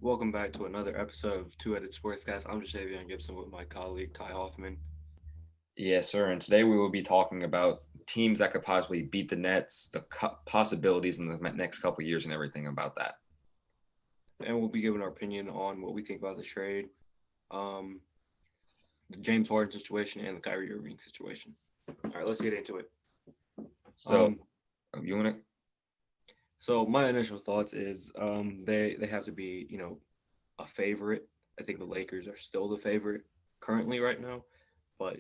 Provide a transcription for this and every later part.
Welcome back to another episode of Two-Headed Sportscast. I'm Jataivons Gibson with my colleague Ty Hoffman. Yes, sir. And today we will be talking about teams that could possibly beat the Nets, the possibilities in the next couple of years, and everything about that. And we'll be giving our opinion on what we think about the trade, the James Harden situation, and the Kyrie Irving situation. All right, let's get into it. So, you want to? So my initial thoughts is they have to be, a favorite. I think the Lakers are still the favorite currently right now, but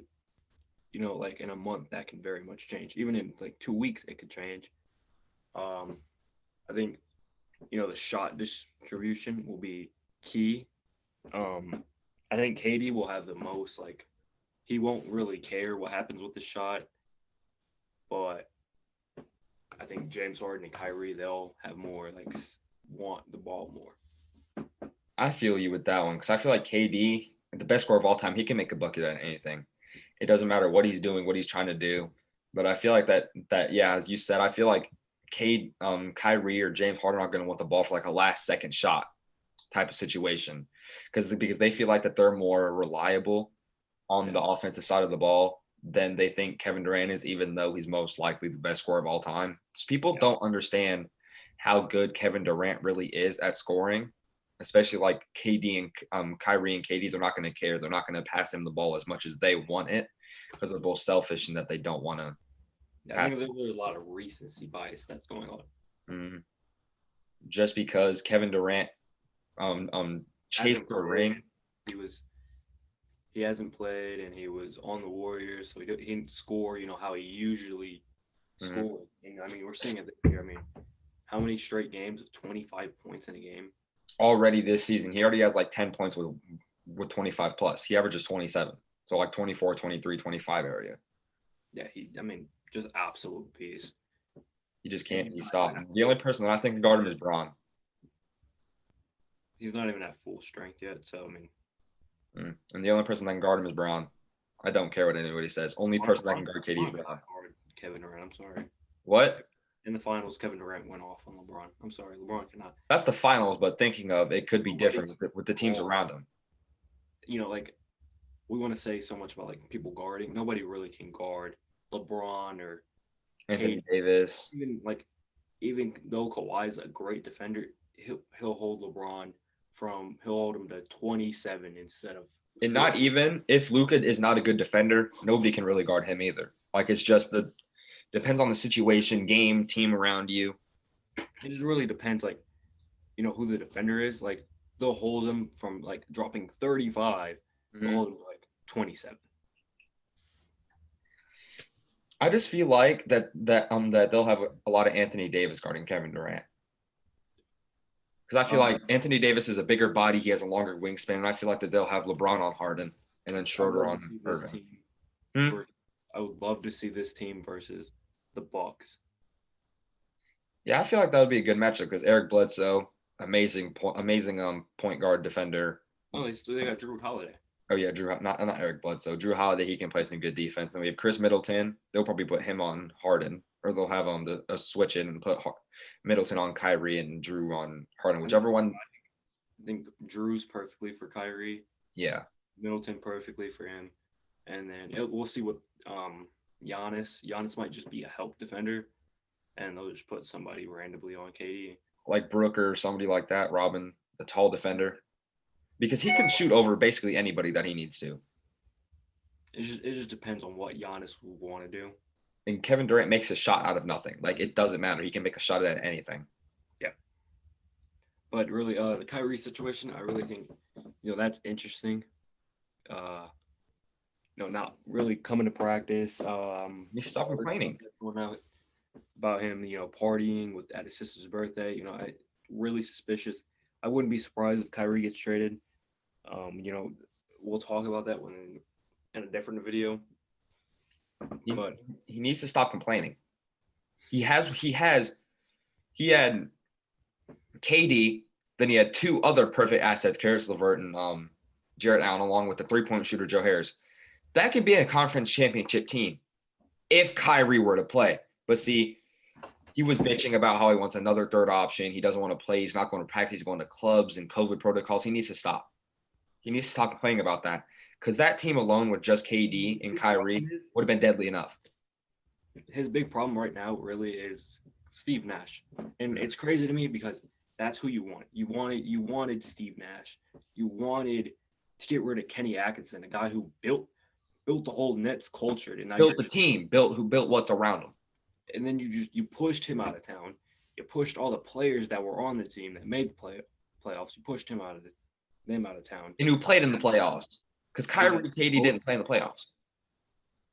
like in a month that can very much change. Even in like 2 weeks it could change. I think the shot distribution will be key. I think KD will have the most, like, he won't really care what happens with the shot, but I think James Harden and Kyrie, they'll have more, like, want the ball more. I feel you with that one because I feel like KD, the best scorer of all time, he can make a bucket at anything. It doesn't matter what he's doing, what he's trying to do. But I feel like that yeah, as you said, I feel like Kyrie or James Harden are going to want the ball for like a last second shot type of situation because they feel like that they're more reliable on the offensive side of the ball than they think Kevin Durant is, even though he's most likely the best scorer of all time. So people don't understand how good Kevin Durant really is at scoring, especially like KD and Kyrie and KD. They're not going to care. They're not going to pass him the ball as much as they want it because they're both selfish and that they don't want to. I think there's a lot of recency bias that's going on. Mm-hmm. Just because Kevin Durant chased the ring. He hasn't played, and he was on the Warriors, so he didn't score, how he usually scored. And I mean, we're seeing it this year. I mean, how many straight games of 25 points in a game? Already this season, he already has like 10 points with 25 plus. He averages 27. So like 24, 23, 25 area. Yeah, just absolute beast. He just can't be stopped. The only person that I think can guard him is Braun. He's not even at full strength yet, so I mean. And the only person that can guard him is Braun. I don't care what anybody says. Only person that can guard KD is Braun. Kevin Durant, I'm sorry. What? In the finals, Kevin Durant went off on LeBron. I'm sorry, LeBron cannot. That's the finals, but thinking of it could be different with the teams around him. Like, we want to say so much about like people guarding. Nobody really can guard LeBron or Anthony Davis. Even though Kawhi is a great defender, he'll hold LeBron he'll hold him to 27 instead of. And not even if Luka is not a good defender, nobody can really guard him either. Like, it's just depends on the situation, game, team around you. It just really depends, like, who the defender is. Like, they'll hold him from like dropping 35, they'll hold him to like 27. I just feel like that they'll have a lot of Anthony Davis guarding Kevin Durant. Because I feel like Anthony Davis is a bigger body. He has a longer wingspan. And I feel like that they'll have LeBron on Harden and then Schroeder on Irving. I would love to see this team versus the Bucks. Yeah, I feel like that would be a good matchup because Eric Bledsoe, amazing point guard defender. Oh, they got Drew Holiday. Oh yeah, not Eric Bledsoe. Drew Holiday, he can play some good defense. And we have Chris Middleton. They'll probably put him on Harden, or they'll have a switch in and put Middleton on Kyrie and Drew on Harden, whichever one. I think Drew's perfectly for Kyrie. Yeah. Middleton perfectly for him, and then we'll see what Giannis. Giannis might just be a help defender, and they'll just put somebody randomly on KD. Like Brooker or somebody like that, Robin, the tall defender. Because he can shoot over basically anybody that he needs to. It just depends on what Giannis will want to do. And Kevin Durant makes a shot out of nothing. Like, it doesn't matter. He can make a shot at anything. Yeah. But really, the Kyrie situation, I really think, that's interesting. Not really coming to practice. You stop complaining about him, partying at his sister's birthday. I really suspicious. I wouldn't be surprised if Kyrie gets traded. We'll talk about that in a different video. But he needs to stop complaining. He had KD, then he had two other perfect assets, Karis LeVert and Jarrett Allen, along with the three-point shooter Joe Harris. That could be a conference championship team if Kyrie were to play. But see, He was bitching about how he wants another third option. He doesn't want to play. He's not going to practice. He's going to clubs and COVID protocols. He needs to stop. He needs to stop complaining about that because that team alone with just KD and Kyrie would have been deadly enough. His big problem right now really is Steve Nash, and it's crazy to me because that's who you want. You wanted Steve Nash. You wanted to get rid of Kenny Atkinson, a guy who built the whole Nets culture. And built the team, built what's around him. And then you pushed him out of town. You pushed all the players that were on the team that made the playoffs. You pushed them out of town. And who played in the playoffs? Because Kyrie and KD didn't play in the playoffs.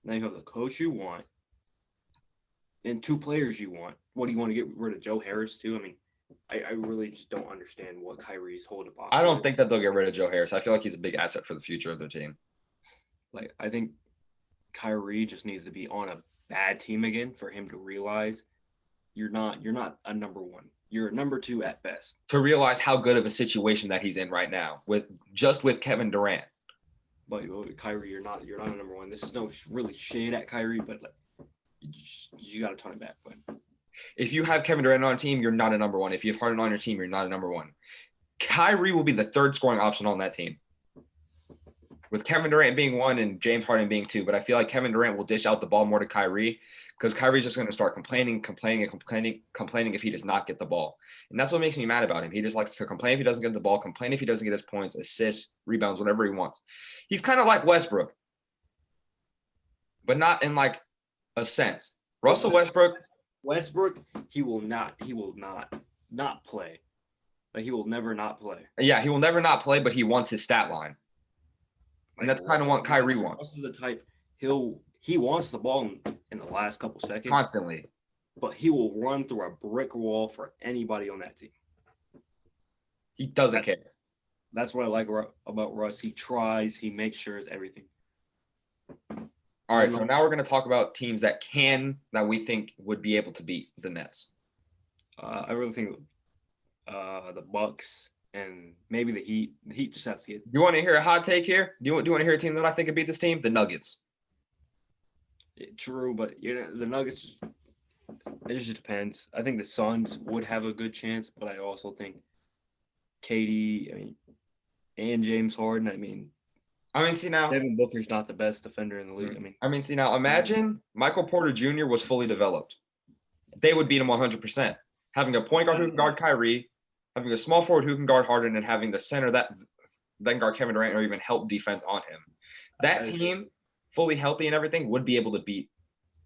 Now you have the coach you want and two players you want. What do you want to get rid of Joe Harris too? I mean, I really just don't understand what Kyrie's holding back. I don't think that they'll get rid of Joe Harris. I feel like he's a big asset for the future of their team. Like, I think Kyrie just needs to be on a bad team again for him to realize you're not a number one. You're a number two at best. To realize how good of a situation that he's in right now with Kevin Durant. But Kyrie, you're not a number one. This is no really shade at Kyrie, but like, you got to turn it back. But if you have Kevin Durant on a team, you're not a number one. If you have Harden on your team, you're not a number one. Kyrie will be the third scoring option on that team, with Kevin Durant being one and James Harden being two. But I feel like Kevin Durant will dish out the ball more to Kyrie because Kyrie's just going to start complaining if he does not get the ball. And that's what makes me mad about him. He just likes to complain if he doesn't get the ball, complain if he doesn't get his points, assists, rebounds, whatever he wants. He's kind of like Westbrook, but not in like a sense. Russell Westbrook, he will not play. Like, he will never not play. Yeah, he will never not play, but he wants his stat line. And that's kind of what Kyrie wants. Russell's the type, he wants the ball in the last couple seconds. Constantly. But he will run through a brick wall for anybody on that team. He doesn't care. That's what I like about Russ. He tries. He makes sure it's everything. All right, so now we're going to talk about teams that we think would be able to beat the Nets. I really think the Bucks and maybe the Heat. The Heat just have to get. You want to hear a hot take here? Do you want to hear a team that I think could beat this team? The Nuggets. True, but the Nuggets. It just depends. I think the Suns would have a good chance, but I also think KD, and James Harden. See now. Devin Booker's not the best defender in the league. See now. Imagine Michael Porter Jr. was fully developed. They would beat him 100%. Having a point guard who can guard Kyrie, having a small forward who can guard Harden, and having the center that can guard Kevin Durant or even help defense on him. That team, fully healthy and everything, would be able to beat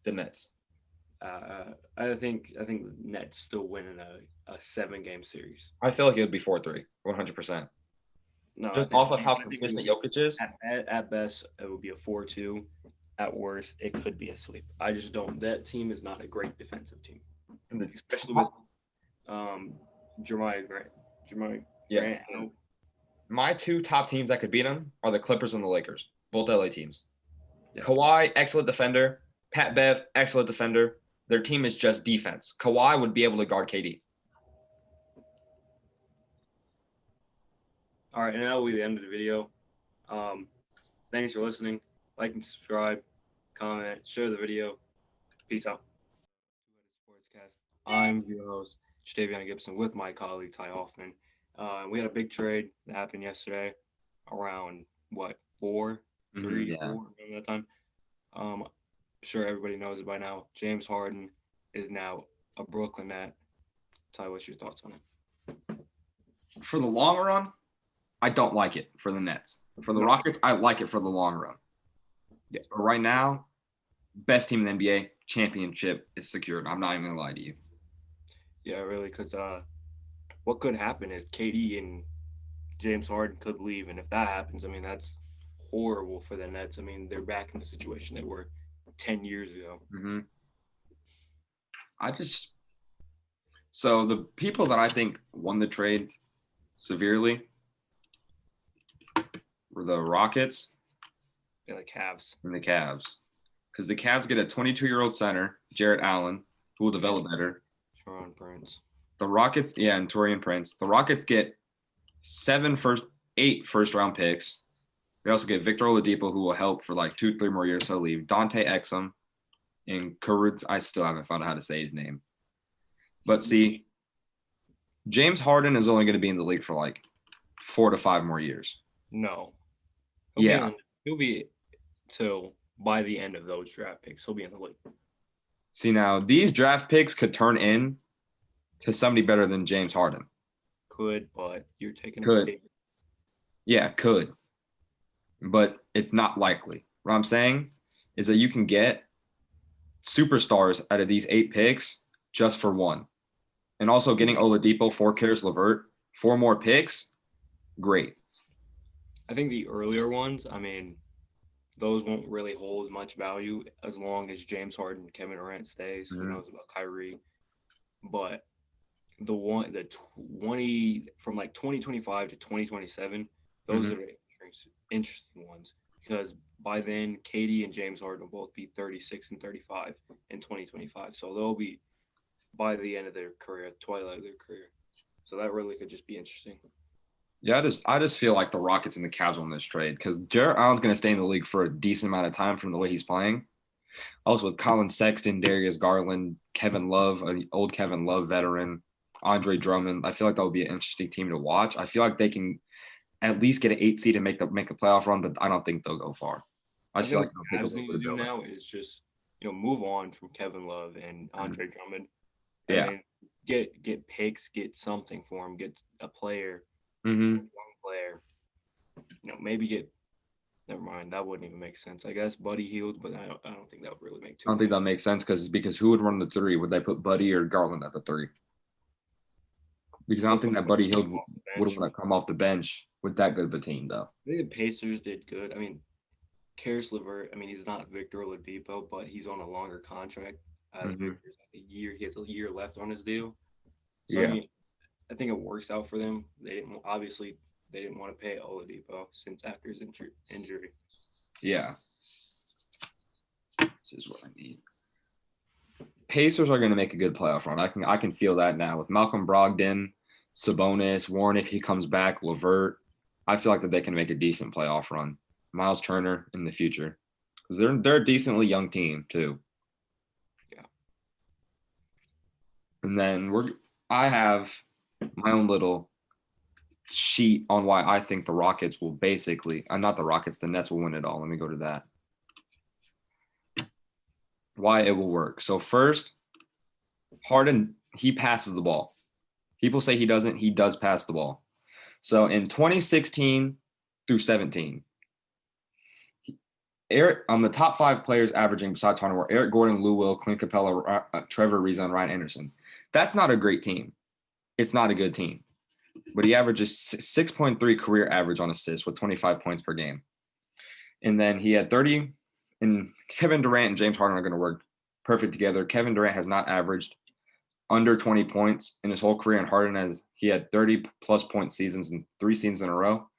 the Nets. I think the Nets still win in a 7-game series. I feel like it would be 4-3, 100%. No, just off of how consistent Jokic is. At best, it would be a 4-2. At worst, it could be a sweep. I just don't. That team is not a great defensive team, especially with Jeremiah Grant. My two top teams that could beat them are the Clippers and the Lakers, both LA teams. Yeah. Kawhi, excellent defender. Pat Bev, excellent defender. Their team is just defense. Kawhi would be able to guard KD. All right, and that will be the end of the video. Thanks for listening. Like and subscribe, comment, share the video. Peace out. I'm your host, Jataivons Gibson, with my colleague, Ty Hoffman. We had a big trade that happened yesterday around, 4, 3, 4 around that time. I'm sure everybody knows it by now. James Harden is now a Brooklyn Net. Ty, what's your thoughts on it? For the long run, I don't like it for the Nets. For the Rockets, I like it for the long run. Yeah. But right now, best team in the NBA, championship is secured. I'm not even going to lie to you. Yeah, really, because what could happen is KD and James Harden could leave. And if that happens, that's horrible for the Nets. They're back in the situation they were 10 years ago. Mm-hmm. So the people that I think won the trade severely were the Rockets and the Cavs. Because the Cavs get a 22-year-old center, Jarrett Allen, who will develop better. Taurean Prince. The Rockets, and Taurean Prince. The Rockets get 8 first-round picks. They also get Victor Oladipo, who will help for 2-3 more years. He'll leave. Dante Exum and Karut. I still haven't found out how to say his name. But see, James Harden is only going to be in the league for like 4 to 5 more years. No. Yeah. He'll be till by the end of those draft picks. He'll be in the league. See, now these draft picks could turn in to somebody better than James Harden. Could, but you're taking Could. a big. Yeah, could. But it's not likely. What I'm saying is that you can get superstars out of these 8 picks just for one. And also getting Oladipo, 4 Caris LeVert, 4 more picks, great. I think the earlier ones, I mean, those won't really hold much value as long as James Harden, Kevin Durant stays. Mm-hmm. Who knows about Kyrie? But the 20 from like 2025 to 2027, those are the interesting ones because by then KD and James Harden will both be 36 and 35 in 2025. So they'll be by the end of their career, twilight of their career. So that really could just be interesting. Yeah, I just feel like the Rockets and the Cavs on this trade because Jarrett Allen's going to stay in the league for a decent amount of time from the way he's playing. Also with Colin Sexton, Darius Garland, Kevin Love, an old Kevin Love veteran, Andre Drummond. I feel like that would be an interesting team to watch. I feel like they can at least get an 8 seed and make a playoff run, but I don't think they'll go far. I feel like what the Cavs need to do now is just move on from Kevin Love and Andre Drummond. Yeah. I mean, get picks, get something for him, get a player, young player. Maybe get. Never mind, that wouldn't even make sense. I guess Buddy Hield, but I don't think that would really make. I don't think that makes sense because who would run the 3? Would they put Buddy or Garland at the 3? Because I don't think that Buddy Hield would want to come off the bench with that good of a team, though. I think the Pacers did good. I mean, Caris LeVert, I mean, he's not Victor Oladipo, but he's on a longer contract. Victor's a year. He has a year left on his deal. So, yeah. I mean, I think it works out for them. They didn't want to pay Oladipo since after his injury. Yeah. This is what I need. Pacers are going to make a good playoff run. I can feel that now with Malcolm Brogdon, Sabonis, Warren if he comes back, LeVert. I feel like that they can make a decent playoff run. Miles Turner in the future because they're a decently young team too. Yeah. And then I have my own little sheet on why I think the Rockets will basically, not the Rockets, the Nets will win it all. Let me go to that. Why it will work. So first, Harden, he passes the ball. People say he doesn't. He does pass the ball. So in 2016 through 17, the top 5 players averaging besides Harden were Eric Gordon, Lou Will, Clint Capela, Trevor Ariza, and Ryan Anderson. That's not a great team. It's not a good team. But he averages 6.3 career average on assists with 25 points per game. And then he had 30, and Kevin Durant and James Harden are going to work perfect together. Kevin Durant has not averaged under 20 points in his whole career, and he had 30-plus point seasons in 3 seasons in a row.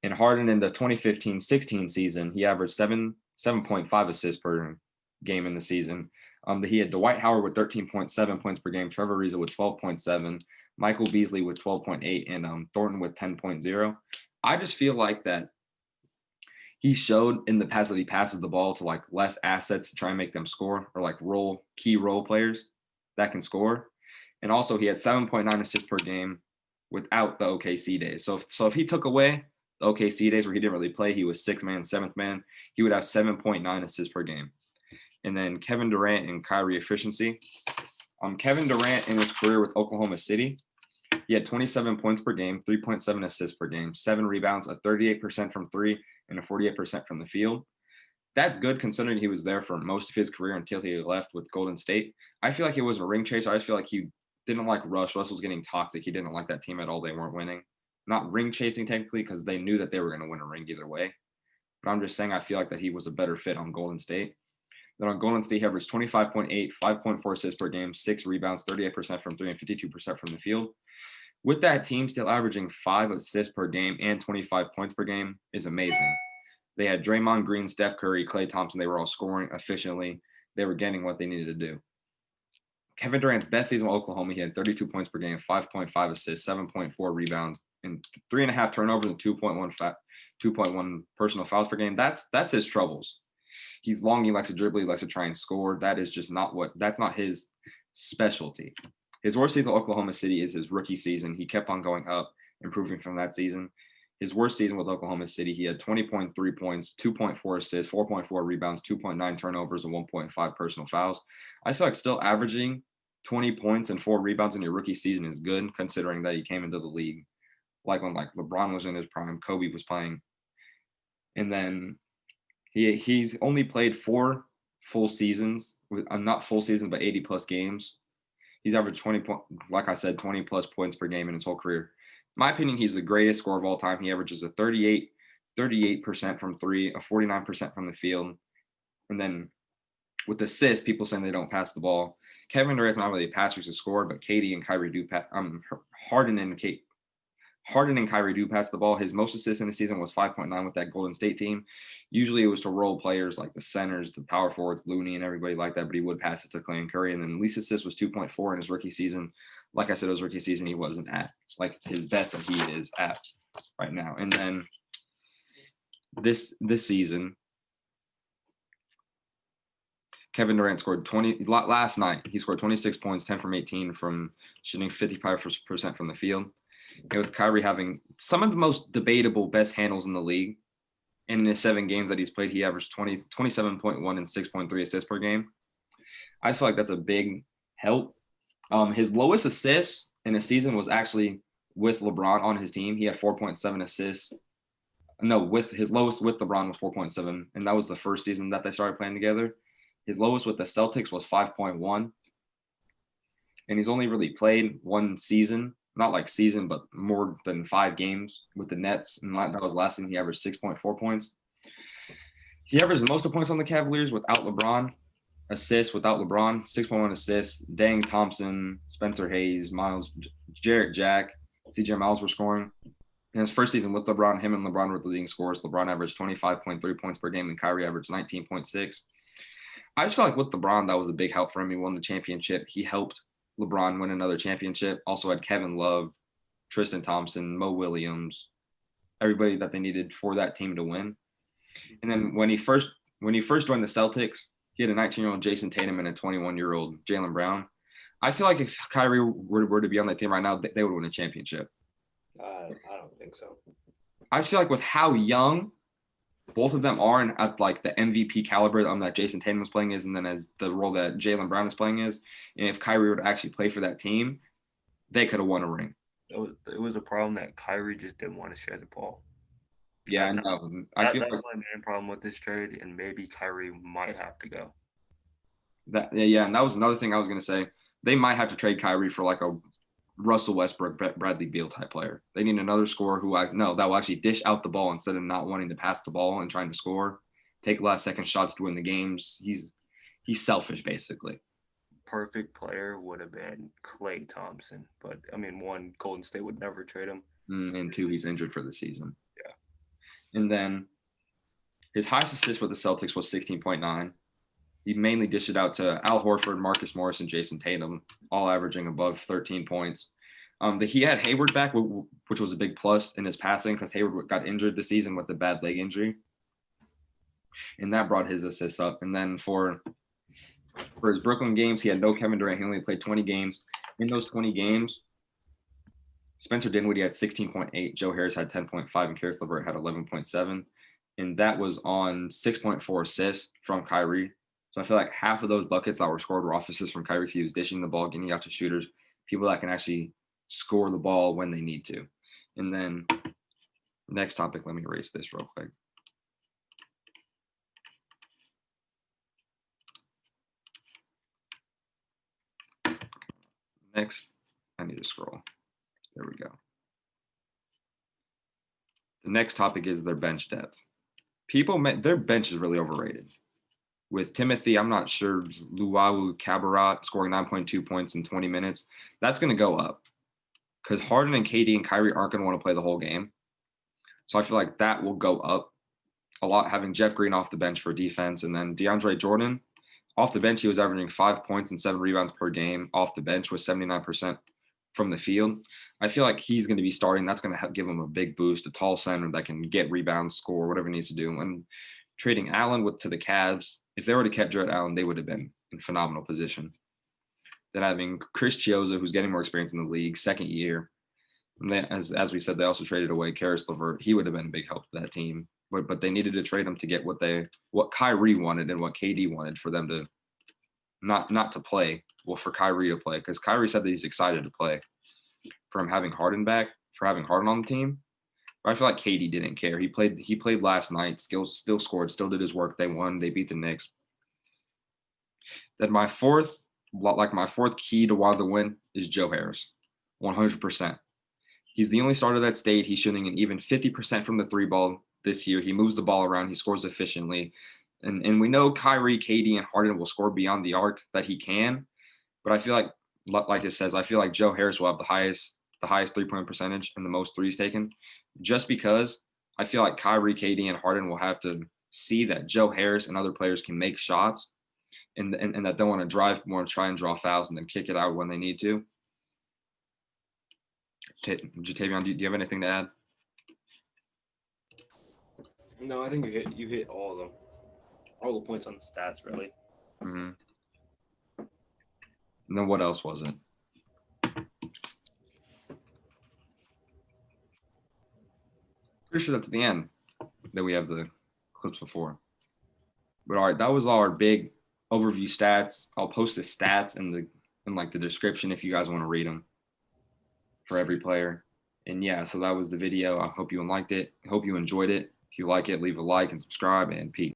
And Harden in the 2015-16 season, he averaged 7.5 assists per game in the season. He had Dwight Howard with 13.7 points per game, Trevor Ariza with 12.7, Michael Beasley with 12.8, and Thornton with 10.0. I just feel like that he showed in the past that he passes the ball to like less assets to try and make them score, or like key role players that can score. And also he had 7.9 assists per game without the OKC days. So if he took away the OKC days where he didn't really play, he was 6th man, 7th man, he would have 7.9 assists per game. And then Kevin Durant and Kyrie efficiency. Kevin Durant in his career with Oklahoma City, he had 27 points per game, 3.7 assists per game, 7 rebounds, a 38% from 3, and a 48% from the field. That's good considering he was there for most of his career until he left with Golden State. I feel like he was a ring chaser. I just feel like he didn't like Russ. Russ was getting toxic. He didn't like that team at all. They weren't winning. Not ring chasing technically because they knew that they were going to win a ring either way. But I'm just saying I feel like that he was a better fit on Golden State. Then on Golden State, he averaged 25.8, 5.4 assists per game, 6 rebounds, 38% from 3, and 52% from the field. With that team still averaging 5 assists per game and 25 points per game is amazing. They had Draymond Green, Steph Curry, Klay Thompson. They were all scoring efficiently. They were getting what they needed to do. Kevin Durant's best season with Oklahoma, he had 32 points per game, 5.5 assists, 7.4 rebounds, and 3.5 turnovers and 2.1 personal fouls per game. That's his troubles. He's long. He likes to dribble. He likes to try and score. That is just that's not his specialty. His worst season with Oklahoma City is his rookie season. He kept on going up, improving from that season. His worst season with Oklahoma City, he had 20.3 points, 2.4 assists, 4.4 rebounds, 2.9 turnovers, and 1.5 personal fouls. I feel like still averaging 20 points and 4 rebounds in your rookie season is good, considering that he came into the league like when LeBron was in his prime, Kobe was playing. And then he's only played 4 full seasons, not full seasons, but 80-plus games. He's averaged 20-plus points per game in his whole career. In my opinion, he's the greatest scorer of all time. He averages a 38% from 3, a 49% from the field. And then with assists, people saying they don't pass the ball. Kevin Durant's not really a passer, he's a scorer, but KD and Kyrie do pass. Harden and Kyrie do pass the ball. His most assists in the season was 5.9 with that Golden State team. Usually it was to role players like the centers, the power forwards, Looney, and everybody like that, but he would pass it to Clay and Curry. And then least assist was 2.4 in his rookie season. Like I said, his rookie season, he wasn't at like his best that he is at right now. And then this season, Kevin Durant scored 20 last night. He scored 26 points, 10 from 18 from shooting 55% from the field. And with Kyrie having some of the most debatable best handles in the league, and in the 7 games that he's played, he averaged 27.1 and 6.3 assists per game. I feel like that's a big help. His lowest assists in a season was actually with LeBron on his team. He had 4.7 assists. No, with his lowest with LeBron was 4.7, and that was the first season that they started playing together. His lowest with the Celtics was 5.1, and he's only really played 1 season. Not like season, but more than 5 games with the Nets. And that was last season. He averaged 6.4 points. He averaged the most points on the Cavaliers without LeBron. Assists without LeBron, 6.1 assists. Deng, Thompson, Spencer Hayes, Miles, Jarrett Jack, CJ Miles were scoring. In his first season with LeBron, him and LeBron were the leading scorers. LeBron averaged 25.3 points per game and Kyrie averaged 19.6. I just feel like with LeBron, that was a big help for him. He won the championship. He helped LeBron win another championship. Also had Kevin Love, Tristin Thompson, Mo Williams, everybody that they needed for that team to win. And then when he first joined the Celtics, he had a 19-year-old Jason Tatum and a 21-year-old Jaylen Brown. I feel like if Kyrie were to be on that team right now, they would win a championship. I don't think so. I just feel like with how young both of them are and at like the MVP caliber that Jason Tatum was playing is, and then as the role that Jaylen Brown is playing is, and if Kyrie would actually play for that team, they could have won a ring. It was a problem that Kyrie just didn't want to share the ball. Yeah, I know. I feel that's like my main problem with this trade, and maybe Kyrie might have to go. Yeah, and that was another thing I was going to say. They might have to trade Kyrie for like a Russell Westbrook, Bradley Beal type player. They need another scorer that will actually dish out the ball instead of not wanting to pass the ball and trying to score, take last second shots to win the games. He's selfish basically. Perfect player would have been Klay Thompson, but I mean, 1, Golden State would never trade him, and 2, he's injured for the season. Yeah, and then his highest assist with the Celtics was 16.9. He mainly dished it out to Al Horford, Marcus Morris, and Jason Tatum, all averaging above 13 points. He had Hayward back, which was a big plus in his passing because Hayward got injured this season with a bad leg injury. And that brought his assists up. And then for his Brooklyn games, he had no Kevin Durant. He only played 20 games. In those 20 games, Spencer Dinwiddie had 16.8, Joe Harris had 10.5, and Karis LeVert had 11.7. And that was on 6.4 assists from Kyrie. So I feel like half of those buckets that were scored were off assists from Kyrie. He was dishing the ball, getting out to shooters, people that can actually score the ball when they need to. And then next topic, let me erase this real quick. Next, I need to scroll. There we go. The next topic is their bench depth. Their bench is really overrated. With Timothy, I'm not sure, Luau Cabarrot scoring 9.2 points in 20 minutes. That's going to go up because Harden and KD and Kyrie aren't going to want to play the whole game. So I feel like that will go up a lot, having Jeff Green off the bench for defense. And then DeAndre Jordan, off the bench, he was averaging 5 points and 7 rebounds per game off the bench with 79% from the field. I feel like he's going to be starting. That's going to give him a big boost, a tall center that can get rebounds, score, whatever he needs to do. And trading Allen to the Cavs, if they would have kept Jarrett Allen, they would have been in phenomenal position. Then having Chris Chiozza, who's getting more experience in the league, second year. And they, as we said, they also traded away Karis LeVert. He would have been a big help to that team, but they needed to trade him to get what Kyrie wanted and what KD wanted for them to not to play. Well, for Kyrie to play, because Kyrie said that he's excited to play for him having Harden back, for having Harden on the team. But I feel like KD didn't care. He played last night, still scored, still did his work. They won. They beat the Knicks. Then my fourth key to why the win is Joe Harris, 100%. He's the only starter that stayed. He's shooting an even 50% from the three ball this year. He moves the ball around. He scores efficiently. And we know Kyrie, KD, and Harden will score beyond the arc that he can. But I feel like it says, I feel like Joe Harris will have the highest 3-point percentage and the most threes taken, just because I feel like Kyrie, KD, and Harden will have to see that Joe Harris and other players can make shots and that they want to drive more and try and draw fouls and then kick it out when they need to. Jataivon, do you have anything to add? No, I think you hit all the points on the stats, really. Mm-hmm. And then what else was it? Pretty sure that's the end that we have the clips before. But all right, that was all our big overview stats. I'll post the stats in the description if you guys want to read them for every player. And yeah, so that was the video. I hope you liked it. I hope you enjoyed it. If you like it, leave a like and subscribe, and peace.